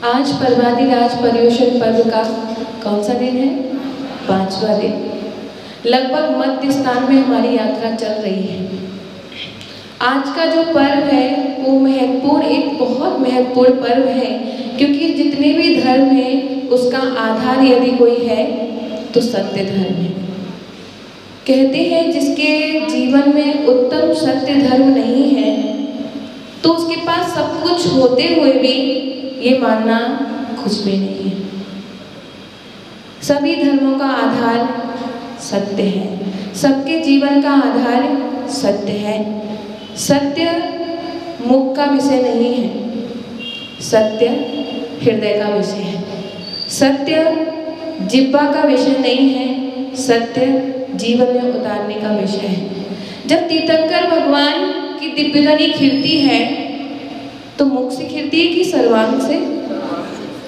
आज पर्वादिराज पर्युषण पर्व का कौन सा दिन है? 5वां दिन। लगभग मध्य स्थान में हमारी यात्रा चल रही है। आज का जो पर्व है वो महत्वपूर्ण, एक बहुत महत्वपूर्ण पर्व है, क्योंकि जितने भी धर्म हैं उसका आधार यदि कोई है तो सत्य धर्म है। कहते हैं जिसके जीवन में उत्तम सत्य धर्म नहीं है तो उसके पास सब कुछ होते हुए भी ये मानना कुछ भी नहीं है। सभी धर्मों का आधार सत्य है, सबके जीवन का आधार सत्य है। सत्य मुख का विषय नहीं है, सत्य हृदय का विषय है। सत्य जिह्वा का विषय नहीं है, सत्य जीवन में उतारने का विषय है। जब तीर्थंकर भगवान की दिव्यधनी खिलती है तो मुख से खिलती है कि सर्वांग से?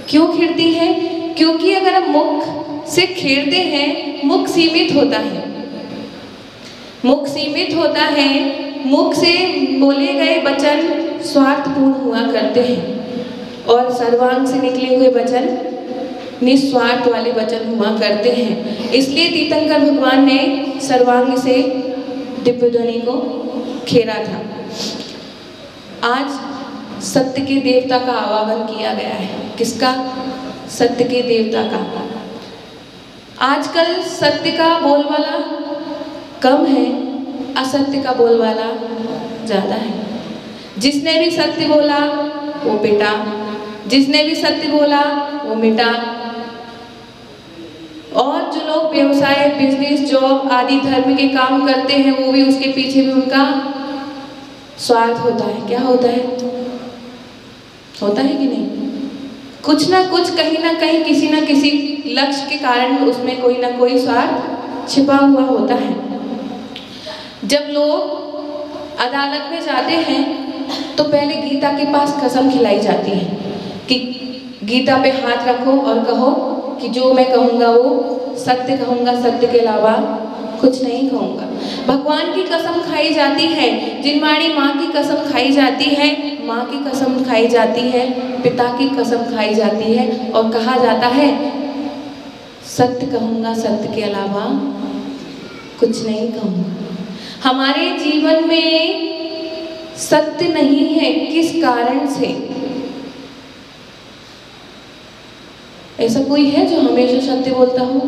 क्यों खिलती है? क्योंकि अगर हम मुख से खिलते हैं, मुख सीमित होता है, मुख सीमित होता है, मुख से बोले गए वचन स्वार्थपूर्ण हुआ करते हैं और सर्वांग से निकले हुए वचन निस्वार्थ वाले वचन हुआ करते हैं। इसलिए तीर्थंकर भगवान ने सर्वांग से दिव्यध्वनि को खेरा था। आज सत्य के देवता का आवाहन किया गया है। किसका? सत्य के देवता का। आजकल सत्य का बोलबाला कम है, असत्य का बोलबाला ज्यादा है। जिसने भी सत्य बोला वो पिटा, जिसने भी सत्य बोला वो मिटा। और जो लोग व्यवसाय, बिजनेस, जॉब आदि धर्म के काम करते हैं वो भी उसके पीछे भी उनका स्वार्थ होता है। क्या होता है? होता है कि नहीं? कुछ ना कुछ, कहीं ना कहीं, किसी ना किसी लक्ष्य के कारण उसमें कोई ना कोई स्वार्थ छिपा हुआ होता है। जब लोग अदालत में जाते हैं तो पहले गीता के पास कसम खिलाई जाती है कि गीता पे हाथ रखो और कहो कि जो मैं कहूँगा वो सत्य कहूँगा, सत्य के अलावा कुछ नहीं कहूँगा। भगवान की कसम खाई जाती है, जिनवाणी माँ की कसम खाई जाती है, माँ की कसम खाई जाती है, पिता की कसम खाई जाती है और कहा जाता है सत्य कहूँगा, सत्य के अलावा कुछ नहीं कहूँगा। हमारे जीवन में सत्य नहीं है, किस कारण से? ऐसा कोई है जो हमेशा सत्य बोलता हो?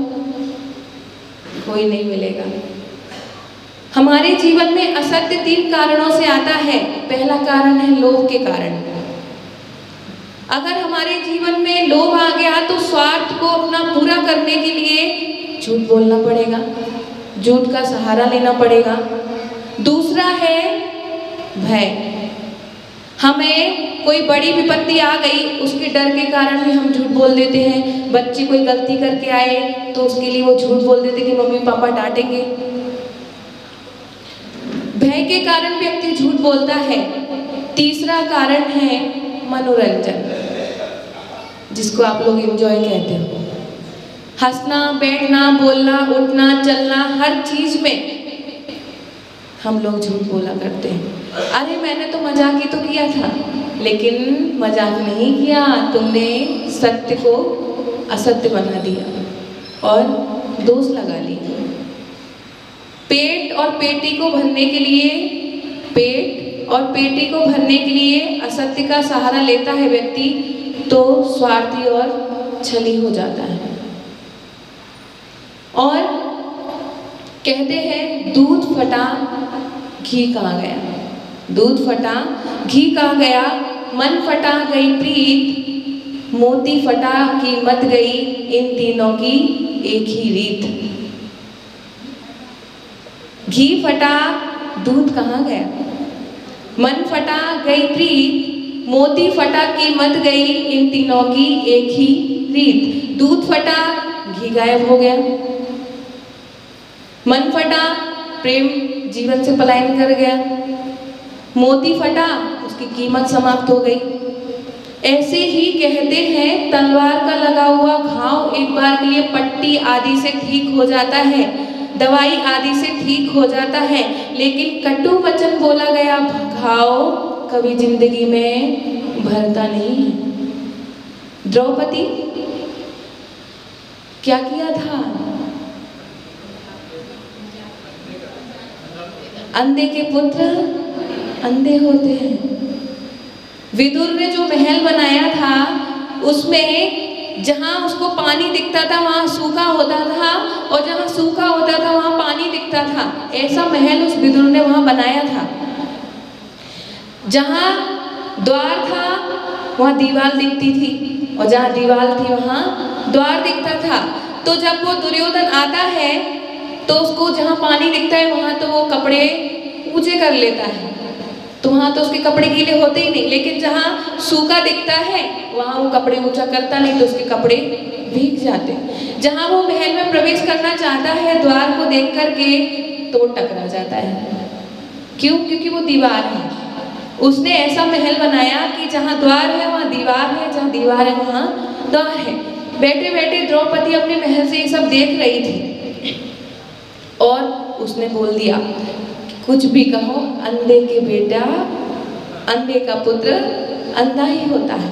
कोई नहीं मिलेगा। हमारे जीवन में असत्य 3 कारणों से आता है। पहला कारण है लोभ के कारण। अगर हमारे जीवन में लोभ आ गया तो स्वार्थ को अपना पूरा करने के लिए झूठ बोलना पड़ेगा, झूठ का सहारा लेना पड़ेगा। दूसरा है भय। हमें कोई बड़ी विपत्ति आ गई, उसके डर के कारण भी हम झूठ बोल देते हैं। बच्चे कोई गलती करके आए तो उसके लिए वो झूठ बोल देते कि मम्मी पापा डांटेंगे। भय के कारण व्यक्ति झूठ बोलता है। तीसरा कारण है मनोरंजन, जिसको आप लोग एंजॉय कहते हो। हंसना, बैठना, बोलना, उठना, चलना, हर चीज में हम लोग झूठ बोला करते हैं। अरे मैंने तो मजाक ही तो किया था, लेकिन मजाक नहीं किया, तुमने सत्य को असत्य बना दिया और दोष लगा लिया। पेट और पेटी को भरने के लिए, पेट और पेटी को भरने के लिए असत्य का सहारा लेता है व्यक्ति तो स्वार्थी और छली हो जाता है। और कहते हैं दूध फटा घी कहाँ गया, दूध फटा घी कहाँ गया, मन फटा गई प्रीत, मोती फटा कीमत गई, इन तीनों की एक ही रीत। घी फटा, दूध कहाँ गया, मन फटा गई प्रीत, मोती फटा कीमत गई, इन तीनों की एक ही रीत। दूध फटा, घी गायब हो गया। मन फटा, प्रेम जीवन से पलायन कर गया। मोती फटा, उसकी कीमत समाप्त हो गई। ऐसे ही कहते हैं तलवार का लगा हुआ घाव एक बार के लिए पट्टी आदि से ठीक हो जाता है, दवाई आदि से ठीक हो जाता है, लेकिन कटु वचन बोला गया घाव कभी जिंदगी में भरता नहीं है। द्रौपदी क्या किया था? अंधे के पुत्र अंधे होते हैं। विदुर ने जो महल बनाया था उसमें जहां उसको पानी दिखता था वहां सूखा होता था, और जहां सूखा होता था वहां पानी दिखता था। ऐसा महल उस विदुर ने वहां बनाया था। जहां द्वार था वहां दीवार दिखती थी, और जहां दीवार थी वहां द्वार दिखता था। तो जब वो दुर्योधन आता है तो उसको जहां पानी दिखता है वहां तो वो कपड़े ऊंचे कर लेता है, तो वहां तो उसके कपड़े गीले होते ही नहीं। लेकिन जहां सूखा दिखता है वहां वो कपड़े ऊंचा करता नहीं, तो उसके कपड़े भीग जाते। जहां वो महल में प्रवेश करना चाहता है द्वार को देख करके तो वो टकरा जाता है। क्यों? क्योंकि वो दीवार है। उसने ऐसा महल बनाया कि जहां द्वार है वहां दीवार है, जहां दीवार है वहां द्वार है। बैठे बैठे द्रौपदी अपने महल से ये सब देख रही थी और उसने बोल दिया, कुछ भी कहो, अंधे के बेटा, अंधे का पुत्र अंधा ही होता है।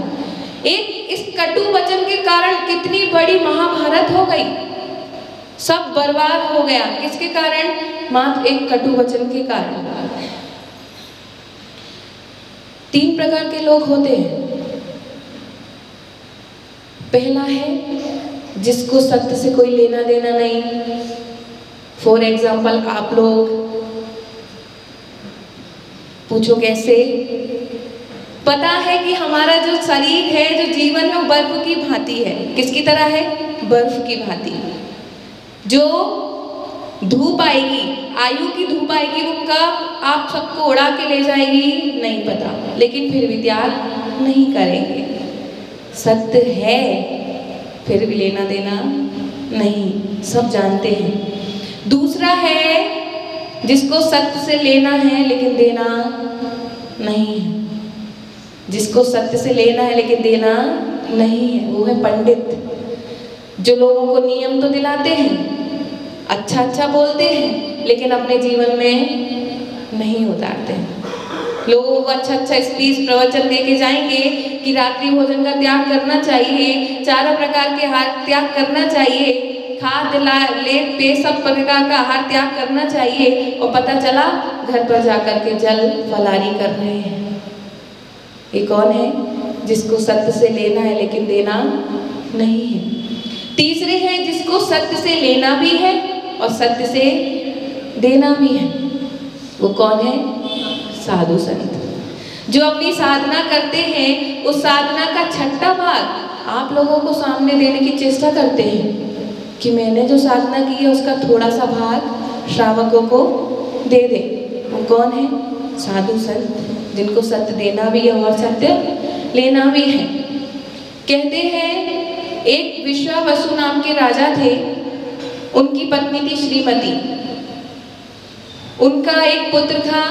एक इस कटु वचन के कारण कितनी बड़ी महाभारत हो गई, सब बर्बाद हो गया। किसके कारण? मात्र एक कटु वचन के कारण। 3 प्रकार के लोग होते हैं। पहला है जिसको सत्य से कोई लेना देना नहीं। फॉर एग्जाम्पल आप लोग पूछो कैसे? पता है कि हमारा जो शरीर है, जो जीवन है, वो बर्फ की भांति है। किसकी तरह है? बर्फ की भांति। जो धूप आएगी, आयु की धूप आएगी, वो कब आप सबको उड़ा के ले जाएगी नहीं पता, लेकिन फिर भी त्याग नहीं करेंगे। सत्य है फिर भी लेना देना नहीं, सब जानते हैं। दूसरा है जिसको सत्य से लेना है लेकिन देना नहीं है। जिसको सत्य से लेना है लेकिन देना नहीं है, वो है पंडित। जो लोगों को नियम तो दिलाते हैं, अच्छा अच्छा बोलते हैं, लेकिन अपने जीवन में नहीं उतारते हैं। लोगों को अच्छा अच्छा स्पीच प्रवचन दे के जाएंगे कि रात्रि भोजन का त्याग करना चाहिए, 4 प्रकार के आहार त्याग करना चाहिए, खाद्य लेप पे सब प्रकार का आहार त्याग करना चाहिए, और पता चला घर पर जाकर के जल फलारी कर रहे हैं। ये कौन है? जिसको सत्य से लेना है लेकिन देना नहीं है। तीसरे हैं जिसको सत्य से लेना भी है और सत्य से देना भी है। वो कौन है? साधु संत, जो अपनी साधना करते हैं, उस साधना का 6ठा भाग आप लोगों को सामने देने की चेष्टा करते हैं कि मैंने जो साधना की है उसका थोड़ा सा भाग श्रावकों को दे दे। वो कौन है? साधु संत, जिनको सत्य देना भी है और सत्य लेना भी है। कहते हैं एक विश्वावसु नाम के राजा थे, उनकी पत्नी थी श्रीमती। उनका एक पुत्र था,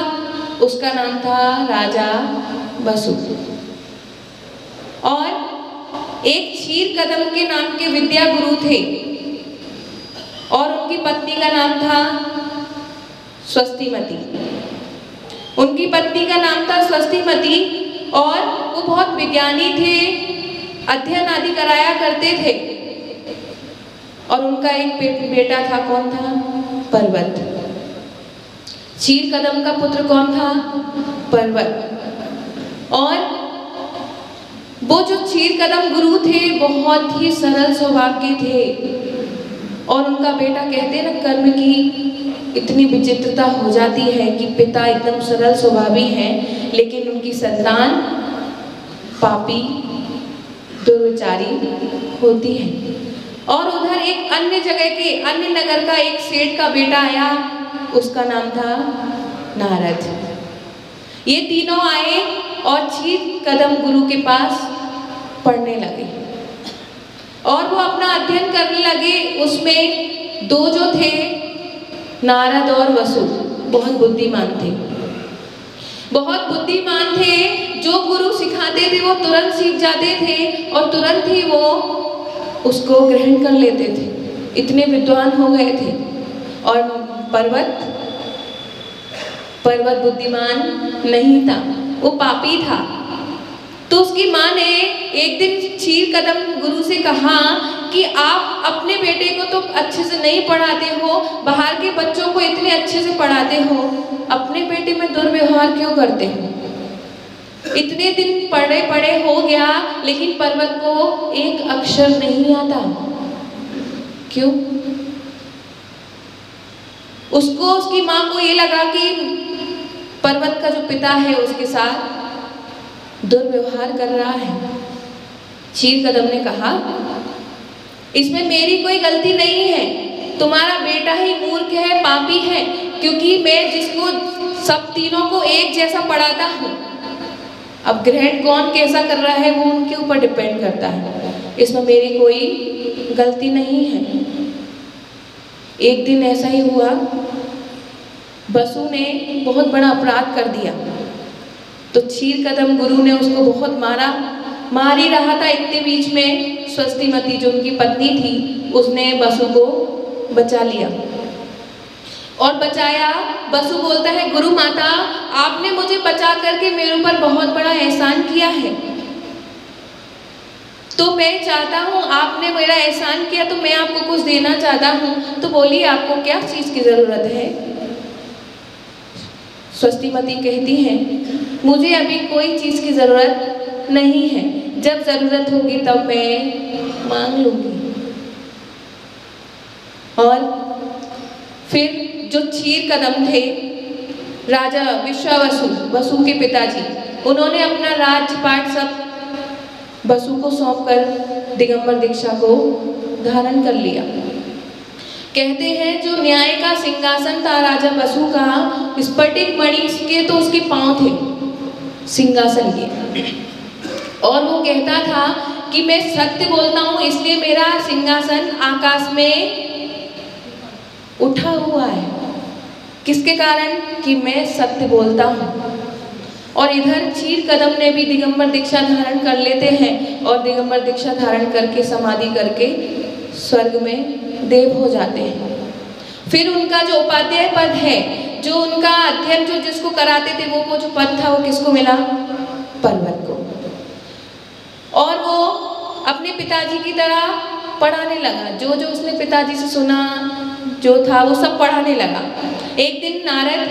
उसका नाम था राजा वसु। और एक क्षीर कदम के नाम के विद्या गुरु थे, और उनकी पत्नी का नाम था स्वस्तिमती। उनकी पत्नी का नाम था स्वस्तिमती, और वो बहुत विज्ञानी थे, अध्ययन आदि कराया करते थे। और उनका एक बेटा था, कौन था? पर्वत। क्षीर कदम का पुत्र कौन था? पर्वत। और वो जो क्षीर कदम गुरु थे बहुत ही सरल स्वभाव के थे, और उनका बेटा, कहते हैं ना, कर्म की इतनी विचित्रता हो जाती है कि पिता एकदम सरल स्वभावी हैं, लेकिन उनकी संतान पापी दुर्विचारी होती है। और उधर एक अन्य जगह के, अन्य नगर का एक सेठ का बेटा आया, उसका नाम था नारद। ये तीनों आए और क्षीर कदम गुरु के पास पढ़ने लगे, और वो अपना अध्ययन करने लगे। उसमें 2 जो थे, नारद और वसु, बहुत बुद्धिमान थे। बहुत बुद्धिमान थे, जो गुरु सिखाते थे वो तुरंत सीख जाते थे, और तुरंत ही वो उसको ग्रहण कर लेते थे, इतने विद्वान हो गए थे। और पर्वत बुद्धिमान नहीं था, वो पापी था। तो उसकी माँ ने एक दिन क्षीर कदम गुरु से कहा कि आप अपने बेटे को तो अच्छे से नहीं पढ़ाते हो, बाहर के बच्चों को इतने अच्छे से पढ़ाते हो, अपने बेटे में दुर्व्यवहार क्यों करते हो? इतने दिन पढ़े पढ़े हो गया लेकिन पर्वत को एक अक्षर नहीं आता, क्यों? उसको, उसकी माँ को ये लगा कि पर्वत का जो पिता है उसके साथ दुर्व्यवहार कर रहा है। क्षीर कदम ने कहा इसमें मेरी कोई गलती नहीं है, तुम्हारा बेटा ही मूर्ख है, पापी है, क्योंकि मैं जिसको सब तीनों को एक जैसा पढ़ाता हूँ, अब ग्रहण कौन कैसा कर रहा है वो उनके ऊपर डिपेंड करता है, इसमें मेरी कोई गलती नहीं है। एक दिन ऐसा ही हुआ, बसु ने बहुत बड़ा अपराध कर दिया तो क्षीर कदम गुरु ने उसको बहुत मारा, मार ही रहा था, इतने बीच में स्वस्तिमती जो उनकी पत्नी थी उसने बसु को बचा लिया। और बचाया, बसु बोलता है गुरु माता आपने मुझे बचा करके मेरे ऊपर बहुत बड़ा एहसान किया है, तो मैं चाहता हूँ, आपने मेरा एहसान किया तो मैं आपको कुछ देना चाहता हूँ, तो बोलिए आपको क्या चीज़ की ज़रूरत है? स्वस्तिमती कहती है मुझे अभी कोई चीज़ की ज़रूरत नहीं है, जब ज़रूरत होगी तब मैं मांग लूँगी। और फिर जो क्षीर कदम थे, राजा विश्वावसु, वसु के पिताजी, उन्होंने अपना राज्यपाट सब बसु को सौंपकर दिगंबर दीक्षा को धारण कर लिया। कहते हैं जो न्याय का सिंहासन था राजा बसु का, स्फटिक मणि के तो उसके पांव थे सिंहासन के, और वो कहता था कि मैं सत्य बोलता हूँ इसलिए मेरा सिंहासन आकाश में उठा हुआ है। किसके कारण? कि मैं सत्य बोलता हूँ। और इधर क्षीर कदम ने भी दिगंबर दीक्षा धारण कर लेते हैं और दिगंबर दीक्षा धारण करके समाधि करके स्वर्ग में देव हो जाते हैं। फिर उनका जो उपाध्याय पद है, जो उनका अध्ययन जो जिसको कराते थे वो जो पद था वो किसको मिला? पर्वत को। और वो अपने पिताजी की तरह पढ़ाने लगा, जो जो उसने पिताजी से सुना जो था वो सब पढ़ाने लगा। एक दिन नारद,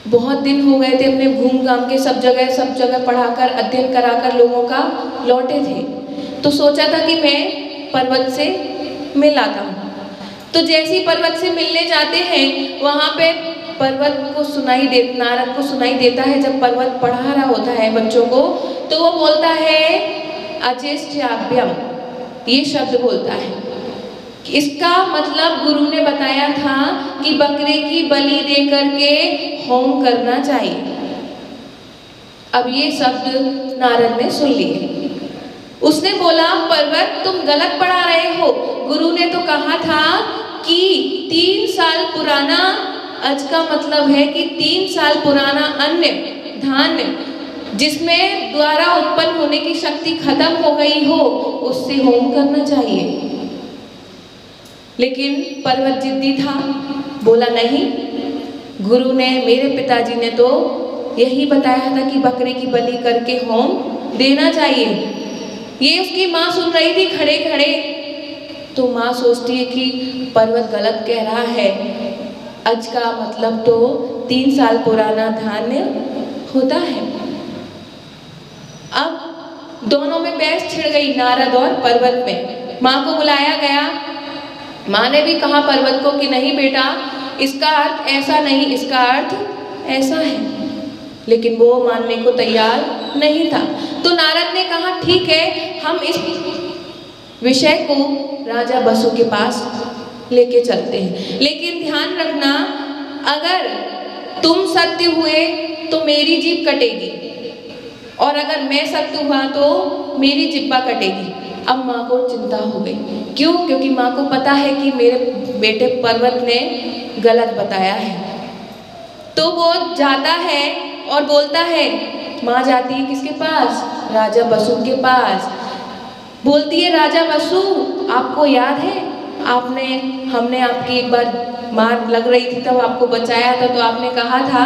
बहुत दिन हो गए थे अपने घूम घाम के सब जगह पढ़ाकर अध्ययन कराकर लोगों का लौटे थे, तो सोचा था कि मैं पर्वत से मिल आता हूँ। तो जैसे ही पर्वत से मिलने जाते हैं वहाँ पे पर्वत को नारद को सुनाई देता है, जब पर्वत पढ़ा रहा होता है बच्चों को, तो वो बोलता है अजेष्ट्याभ्यम, ये शब्द बोलता है। इसका मतलब गुरु ने बताया था कि बकरे की बलि दे करके होम करना चाहिए। अब ये शब्द नारद ने सुन लिए। उसने बोला पर्वत तुम गलत पढ़ा रहे हो, गुरु ने तो कहा था कि 3 साल पुराना, अज का मतलब है कि 3 साल पुराना अन्न धान्य जिसमें द्वारा उत्पन्न होने की शक्ति खत्म हो गई हो उससे होम करना चाहिए। लेकिन पर्वत जिद्दी था, बोला नहीं, गुरु ने, मेरे पिताजी ने तो यही बताया था कि बकरे की बलि करके होम देना चाहिए। ये उसकी माँ सुन रही थी खड़े खड़े, तो माँ सोचती है कि पर्वत गलत कह रहा है, अज का मतलब तो 3 साल पुराना धान्य होता है। अब दोनों में बहस छिड़ गई, नारद और पर्वत में। माँ को बुलाया गया, माँ ने भी कहा पर्वत को कि नहीं बेटा, इसका अर्थ ऐसा नहीं, इसका अर्थ ऐसा है, लेकिन वो मानने को तैयार नहीं था। तो नारद ने कहा ठीक है, हम इस विषय को राजा बसु के पास लेके चलते हैं, लेकिन ध्यान रखना अगर तुम सत्य हुए तो मेरी जीभ कटेगी, और अगर मैं सत्य हुआ तो मेरी जिब्बा कटेगी। अब माँ को चिंता हो गई, क्यों? क्योंकि माँ को पता है कि मेरे बेटे पर्वत ने गलत बताया है। तो वो जाता है और बोलता है, माँ जाती है किसके पास? राजा बसु के पास। बोलती है राजा बसु आपको याद है हमने आपकी एक बार मार लग रही थी तब आपको बचाया था, तो आपने कहा था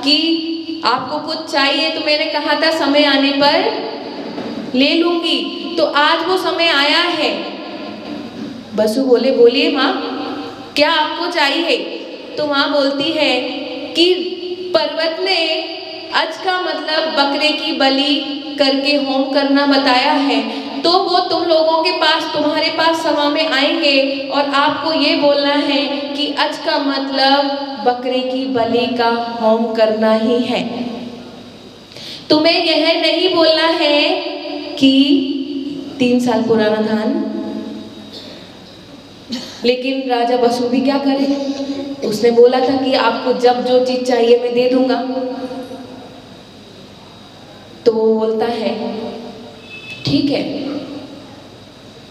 कि आपको कुछ चाहिए, तो मैंने कहा था समय आने पर ले लूंगी। तो आज वो समय आया है। बसु बोले, बोलिए माँ, क्या आपको चाहिए? तो माँ बोलती है कि पर्वत ने अज का मतलब बकरे की बलि करके होम करना बताया है, तो वो तुम लोगों के पास, तुम्हारे पास सभा में आएंगे और आपको ये बोलना है कि अज का मतलब बकरे की बलि का होम करना ही है। तुम्हें यह नहीं बोलना है कि 3 साल पुराना धान। लेकिन राजा बसु भी क्या करे, उसने बोला था कि आपको जब जो चीज चाहिए मैं दे दूंगा। तो वो बोलता है ठीक है,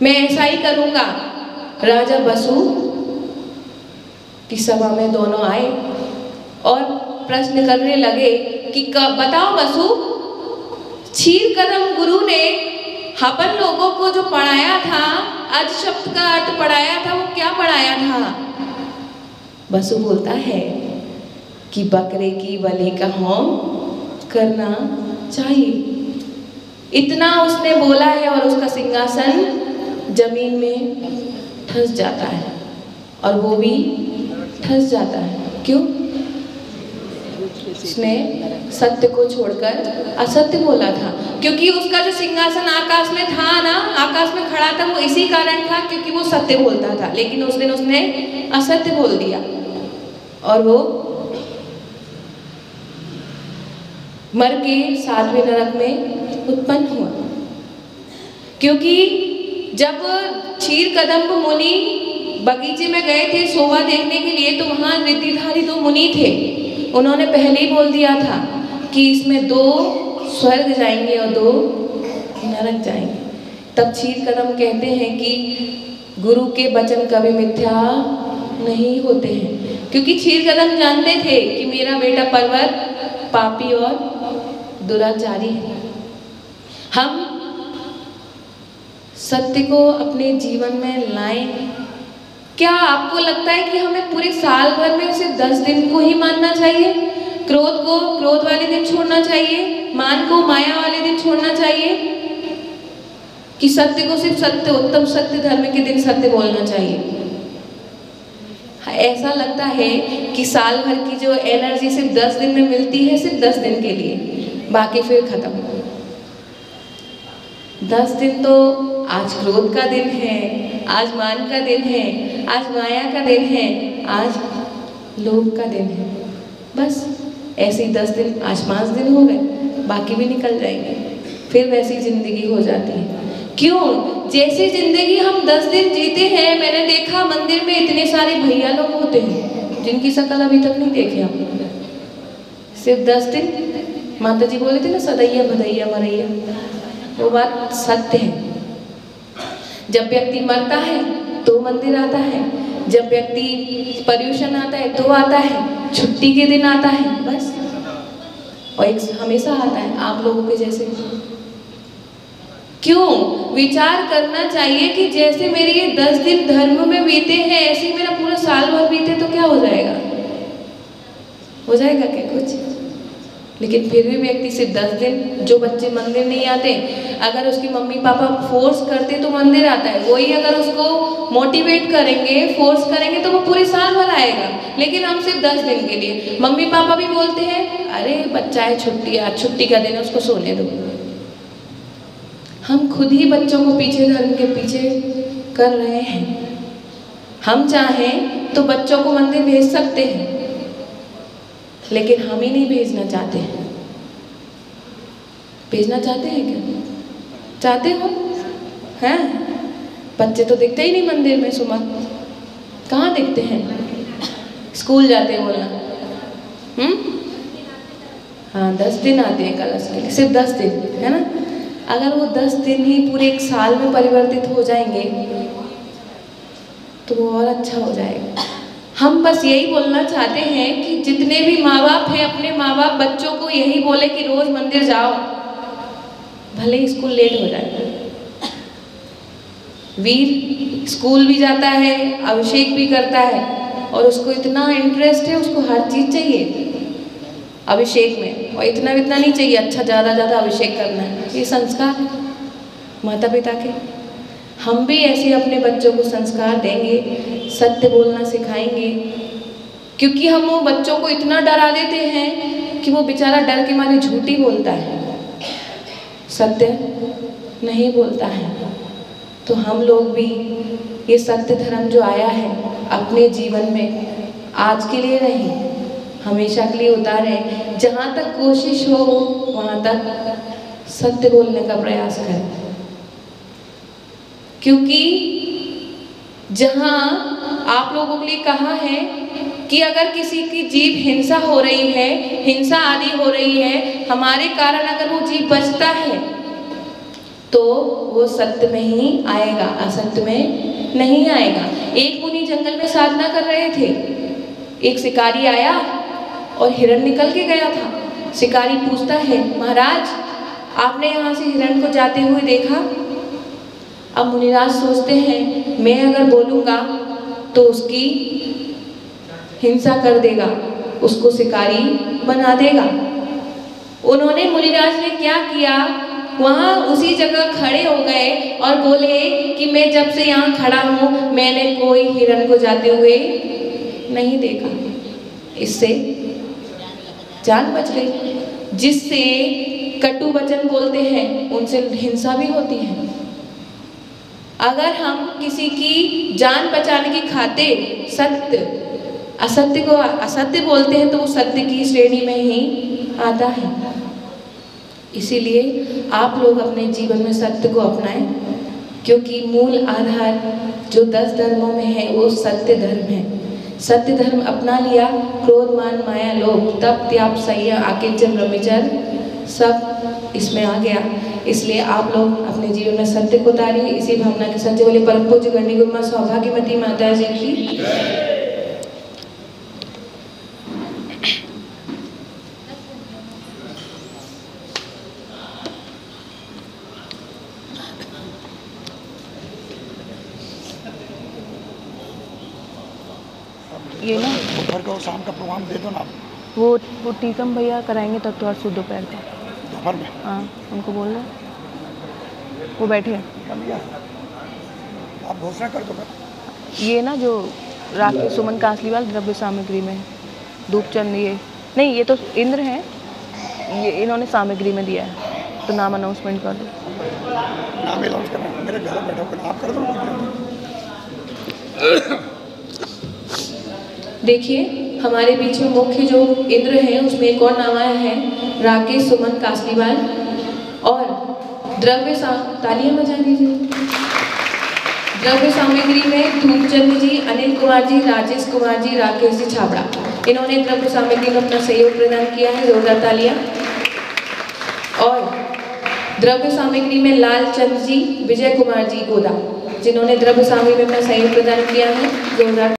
मैं ऐसा ही करूंगा। राजा बसु की सभा में दोनों आए और प्रश्न करने लगे कि बताओ बसु, क्षीरकदम गुरु ने अपन लोगों को जो पढ़ाया था, अज शब्द का अर्थ पढ़ाया था, वो क्या पढ़ाया था? बसु बोलता है कि बकरे की बलि का होम करना चाहिए। इतना उसने बोला है और उसका सिंहासन जमीन में ठस जाता है और वो भी ठस जाता है। क्यों? उसने सत्य को छोड़कर असत्य बोला था। क्योंकि उसका जो सिंहासन आकाश में था ना, आकाश में खड़ा था, वो इसी कारण था क्योंकि वो सत्य बोलता था। लेकिन उस दिन उसने असत्य बोल दिया और वो मर के 7वें नरक में उत्पन्न हुआ। क्योंकि जब क्षीरकदम्ब मुनि बगीचे में गए थे शोभा देखने के लिए, तो वहां रिद्धिधारी 2 मुनि थे। उन्होंने पहले ही बोल दिया था कि इसमें 2 स्वर्ग जाएंगे और 2 नरक जाएंगे। तब क्षीरकदम्ब कहते हैं कि गुरु के वचन कभी मिथ्या नहीं होते हैं। क्योंकि क्षीरकदम्ब जानते थे कि मेरा बेटा पर्वत पापी और दुराचारी है। हम सत्य को अपने जीवन में लाएं। क्या आपको लगता है कि हमें पूरे साल भर में सिर्फ 10 दिन को ही मानना चाहिए? क्रोध को क्रोध वाले दिन छोड़ना चाहिए, मान को माया वाले दिन छोड़ना चाहिए, कि सत्य को सिर्फ सत्य, उत्तम सत्य, धर्म के दिन सत्य बोलना चाहिए? ऐसा लगता है कि साल भर की जो एनर्जी सिर्फ 10 दिन में मिलती है, सिर्फ 10 दिन के लिए, बाकी फिर खत्म। 10 दिन तो आज क्रोध का दिन है, आज मान का दिन है, आज माया का दिन है, आज लोभ का दिन है। बस ऐसे ही 10 दिन, आज 5 दिन हो गए, बाकी भी निकल जाएंगे, फिर वैसी जिंदगी हो जाती है। क्यों? जैसी जिंदगी हम 10 दिन जीते हैं, मैंने देखा मंदिर में इतने सारे भैया लोग होते हैं जिनकी शक्ल अभी तक नहीं देखे हम। सिर्फ 10 दिन। माता जी बोले थे ना, सदैया भदैया मरैया, वो बात सत्य है। जब व्यक्ति मरता है तो मंदिर आता है, जब व्यक्ति पर्यूषण आता है तो आता है, छुट्टी के दिन आता है, बस। और एक हमेशा आता है आप लोगों के जैसे। क्यों? विचार करना चाहिए कि जैसे मेरे ये 10 दिन धर्म में बीते हैं, ऐसे ही मेरा पूरा साल भर बीते तो क्या हो जाएगा? हो जाएगा क्या कुछ? लेकिन फिर भी व्यक्ति सिर्फ 10 दिन, जो बच्चे मंदिर नहीं आते, अगर उसकी मम्मी पापा फोर्स करते तो मंदिर आता है, वही अगर उसको मोटिवेट करेंगे, फोर्स करेंगे तो वो पूरे साल भर आएगा। लेकिन हम सिर्फ 10 दिन के लिए, मम्मी पापा भी बोलते हैं अरे बच्चा है, छुट्टी, आज छुट्टी का दिन है, उसको सोने दो। हम खुद ही बच्चों को पीछे, धर्म के पीछे कर रहे हैं। हम चाहें तो बच्चों को मंदिर भेज सकते हैं, लेकिन हम ही नहीं भेजना चाहते हैं। भेजना चाहते हैं क्या? चाहते हो? हैं? बच्चे तो दिखते ही नहीं मंदिर में सुबह, कहाँ दिखते हैं? स्कूल जाते हैं बोलना। हाँ, 10 दिन आते हैं कलश के लिए, सिर्फ 10 दिन, है ना? अगर वो 10 दिन ही पूरे एक साल में परिवर्तित हो जाएंगे तो वो और अच्छा हो जाएगा। हम बस यही बोलना चाहते हैं कि जितने भी माँ बाप हैं, अपने माँ बाप बच्चों को यही बोले कि रोज मंदिर जाओ, भले ही स्कूल लेट हो जाए। वीर स्कूल भी जाता है, अभिषेक भी करता है, और उसको इतना इंटरेस्ट है, उसको हर चीज चाहिए अभिषेक में, और इतना नहीं चाहिए अच्छा ज़्यादा अभिषेक करना है। ये संस्कार है। माता पिता के। हम भी ऐसे अपने बच्चों को संस्कार देंगे, सत्य बोलना सिखाएंगे, क्योंकि हम वो बच्चों को इतना डरा देते हैं कि वो बेचारा डर के मारे झूठ ही बोलता है, सत्य नहीं बोलता है। तो हम लोग भी ये सत्य धर्म जो आया है अपने जीवन में आज के लिए नहीं, हमेशा के लिए उतारें। जहाँ तक कोशिश हो वहाँ तक सत्य बोलने का प्रयास करें, क्योंकि जहाँ आप लोगों के लिए कहा है कि अगर किसी की जीव हिंसा हो रही है, हिंसा आदि हो रही है, हमारे कारण अगर वो जीव बचता है तो वो सत्य में ही आएगा, असत्य में नहीं आएगा। एक मुनि जंगल में साधना कर रहे थे, एक शिकारी आया और हिरण निकल के गया था। शिकारी पूछता है, महाराज आपने यहाँ से हिरण को जाते हुए देखा? अब मुनिराज सोचते हैं मैं अगर बोलूँगा तो उसकी हिंसा कर देगा, उसको शिकारी बना देगा। उन्होंने, मुनिराज ने क्या किया, वहाँ उसी जगह खड़े हो गए और बोले कि मैं जब से यहाँ खड़ा हूँ मैंने कोई हिरण को जाते हुए नहीं देखा। इससे जान बच गई। जिससे कटु वचन बोलते हैं उनसे हिंसा भी होती है। अगर हम किसी की जान बचाने की खातिर असत्य को असत्य बोलते हैं तो वो सत्य की श्रेणी में ही आता है। इसीलिए आप लोग अपने जीवन में सत्य को अपनाएं, क्योंकि मूल आधार जो 10 धर्मों में है वो सत्य धर्म है। सत्य धर्म अपना लिया, क्रोध मान माया लोभ तप त्याग संयम आकिंचन ब्रह्मचर्य सब इसमें आ गया। इसलिए आप लोग अपने जीवन में सत्य को उतारिए। इसी भावना के साथ जो बोले परम पूज्य गणनी गुरु मां सौभाग्यवती माता जी की। ये ना दोपहर का और शाम का प्रोग्राम दे दो ना। वो टीकम भैया कराएंगे तब तो और दोपहर का। दोपहर में? हाँ उनको बोल रहे, वो बैठे हैं। आप घोषणा कर दो। ये ना जो राकेश सुमन कासलीवाल द्रव्य सामग्री में धूपचंद, ये नहीं, ये तो इंद्र हैं, ये इन्होंने सामग्री में दिया है, तो नाम अनाउंसमेंट कर दो। नाम अनाउंस करना, मेरे घर बैठो कर आप कर दो। देखिए हमारे बीच में मुख्य जो इंद्र हैं उसमें एक और नाम आया है, राकेश सुमन कासलीवाल। और द्रव्य तालियां बजा दीजिए। द्रव्य सामग्री में धूपचंद जी, अनिल कुमार जी, राजेश कुमार जी, राकेश जी छाबड़ा, इन्होंने द्रव्य सामग्री में अपना सहयोग प्रदान किया है, जोरदार तालियां। और द्रव्य सामग्री में लालचंद जी, विजय कुमार जी गोदा, जिन्होंने द्रव्य सामग्री में अपना सहयोग प्रदान किया है, जोरदार